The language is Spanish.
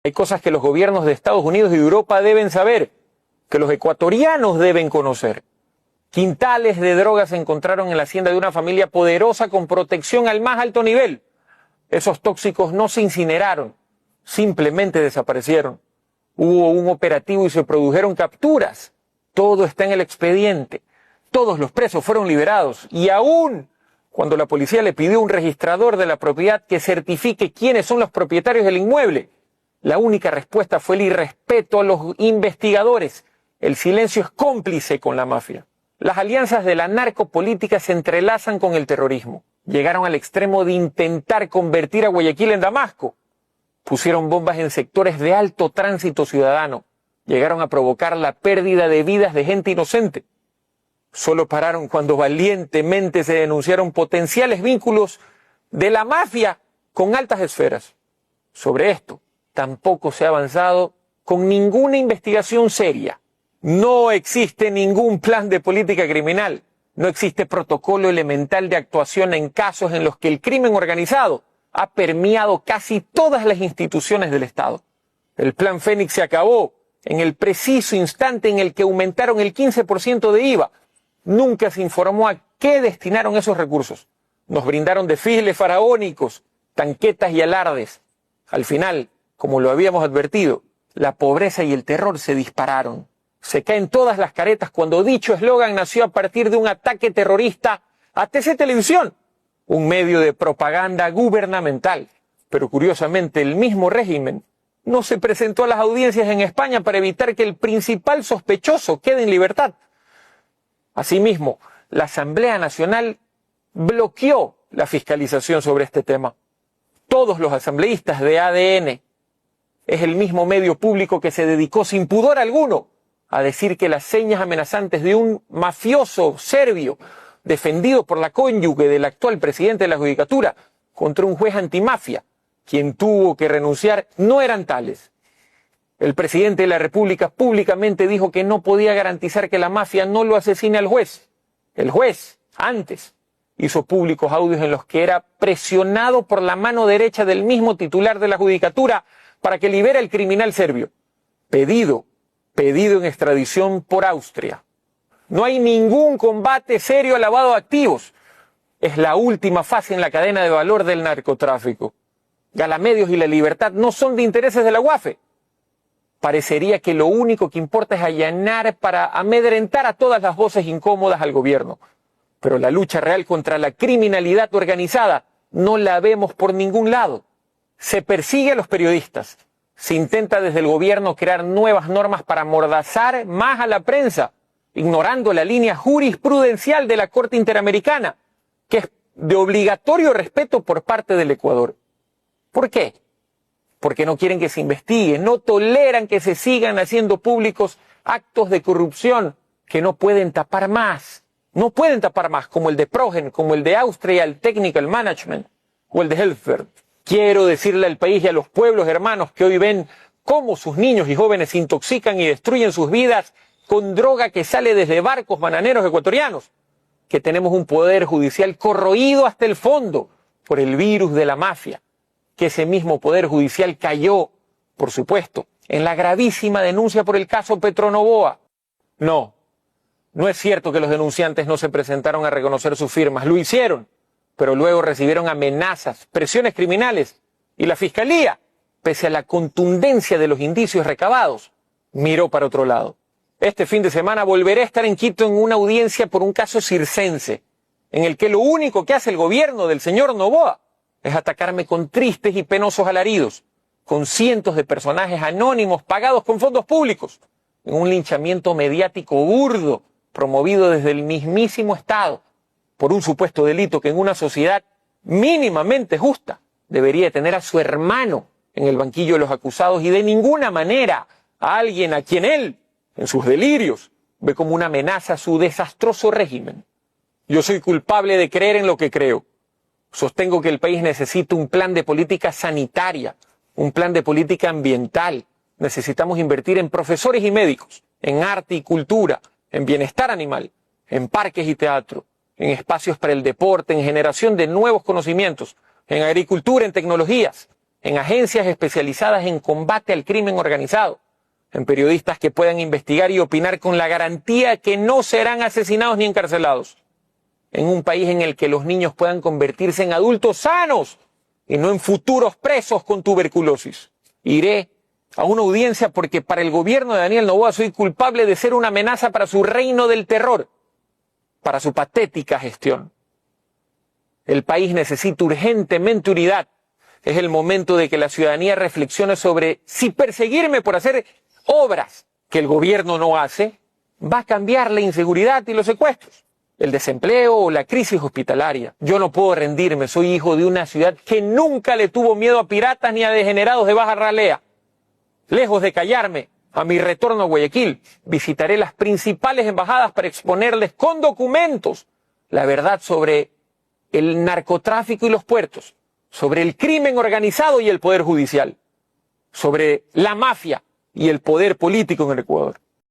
Hay cosas que los gobiernos de Estados Unidos y de Europa deben saber, que los ecuatorianos deben conocer. Quintales de drogas se encontraron en la hacienda de una familia poderosa con protección al más alto nivel. Esos tóxicos no se incineraron, simplemente desaparecieron. Hubo un operativo y se produjeron capturas. Todo está en el expediente. Todos los presos fueron liberados. Y aún cuando la policía le pidió a un registrador de la propiedad que certifique quiénes son los propietarios del inmueble, la única respuesta fue el irrespeto a los investigadores. El silencio es cómplice con la mafia. Las alianzas de la narcopolítica se entrelazan con el terrorismo. Llegaron al extremo de intentar convertir a Guayaquil en Damasco. Pusieron bombas en sectores de alto tránsito ciudadano. Llegaron a provocar la pérdida de vidas de gente inocente. Solo pararon cuando valientemente se denunciaron potenciales vínculos de la mafia con altas esferas. Sobre esto tampoco se ha avanzado con ninguna investigación seria. No existe ningún plan de política criminal. No existe protocolo elemental de actuación en casos en los que el crimen organizado ha permeado casi todas las instituciones del Estado. El Plan Fénix se acabó en el preciso instante en el que aumentaron el 15% de IVA. Nunca se informó a qué destinaron esos recursos. Nos brindaron desfiles faraónicos, tanquetas y alardes. Al final, como lo habíamos advertido, la pobreza y el terror se dispararon. Se caen todas las caretas cuando dicho eslogan nació a partir de un ataque terrorista a TC Televisión, un medio de propaganda gubernamental. Pero curiosamente el mismo régimen no se presentó a las audiencias en España para evitar que el principal sospechoso quede en libertad. Asimismo, la Asamblea Nacional bloqueó la fiscalización sobre este tema. Todos los asambleístas de ADN es el mismo medio público que se dedicó sin pudor alguno a decir que las señas amenazantes de un mafioso serbio defendido por la cónyuge del actual presidente de la Judicatura contra un juez antimafia, quien tuvo que renunciar, no eran tales. El presidente de la República públicamente dijo que no podía garantizar que la mafia no lo asesine al juez. El juez, antes, hizo públicos audios en los que era presionado por la mano derecha del mismo titular de la Judicatura para que libere al criminal serbio. Pedido en extradición por Austria. No hay ningún combate serio al lavado de activos. Es la última fase en la cadena de valor del narcotráfico. Galamedios y la libertad no son de intereses de la UAFE. Parecería que lo único que importa es allanar para amedrentar a todas las voces incómodas al gobierno. Pero la lucha real contra la criminalidad organizada no la vemos por ningún lado. Se persigue a los periodistas. Se intenta desde el gobierno crear nuevas normas para amordazar más a la prensa, ignorando la línea jurisprudencial de la Corte Interamericana, que es de obligatorio respeto por parte del Ecuador. ¿Por qué? Porque no quieren que se investigue, no toleran que se sigan haciendo públicos actos de corrupción que no pueden tapar más. No pueden tapar más, como el de Progen, como el de Austrian Technical Management o el de Helfer. Quiero decirle al país y a los pueblos hermanos que hoy ven cómo sus niños y jóvenes se intoxican y destruyen sus vidas con droga que sale desde barcos bananeros ecuatorianos, que tenemos un poder judicial corroído hasta el fondo por el virus de la mafia, que ese mismo poder judicial cayó, por supuesto, en la gravísima denuncia por el caso Petronovoa. No es cierto que los denunciantes no se presentaron a reconocer sus firmas, lo hicieron, pero luego recibieron amenazas, presiones criminales, y la Fiscalía, pese a la contundencia de los indicios recabados, miró para otro lado. Este fin de semana volveré a estar en Quito en una audiencia por un caso circense, en el que lo único que hace el gobierno del señor Noboa es atacarme con tristes y penosos alaridos, con cientos de personajes anónimos pagados con fondos públicos, en un linchamiento mediático burdo promovido desde el mismísimo Estado, por un supuesto delito que en una sociedad mínimamente justa debería tener a su hermano en el banquillo de los acusados y de ninguna manera a alguien a quien él, en sus delirios, ve como una amenaza a su desastroso régimen. Yo soy culpable de creer en lo que creo. Sostengo que el país necesita un plan de política sanitaria, un plan de política ambiental. Necesitamos invertir en profesores y médicos, en arte y cultura, en bienestar animal, en parques y teatro, en espacios para el deporte, en generación de nuevos conocimientos, en agricultura, en tecnologías. en agencias especializadas en combate al crimen organizado, en periodistas que puedan investigar y opinar con la garantía que no serán asesinados ni encarcelados, en un país en el que los niños puedan convertirse en adultos sanos y no en futuros presos con tuberculosis. Iré a una audiencia porque para el gobierno de Daniel Noboa soy culpable de ser una amenaza para su reino del terror, para su patética gestión. El país necesita urgentemente unidad. Es el momento de que la ciudadanía reflexione sobre si perseguirme por hacer obras que el gobierno no hace va a cambiar la inseguridad y los secuestros, el desempleo o la crisis hospitalaria. Yo no puedo rendirme, soy hijo de una ciudad que nunca le tuvo miedo a piratas ni a degenerados de baja ralea. Lejos de callarme, a mi retorno a Guayaquil, visitaré las principales embajadas para exponerles con documentos la verdad sobre el narcotráfico y los puertos, sobre el crimen organizado y el poder judicial, sobre la mafia y el poder político en el Ecuador.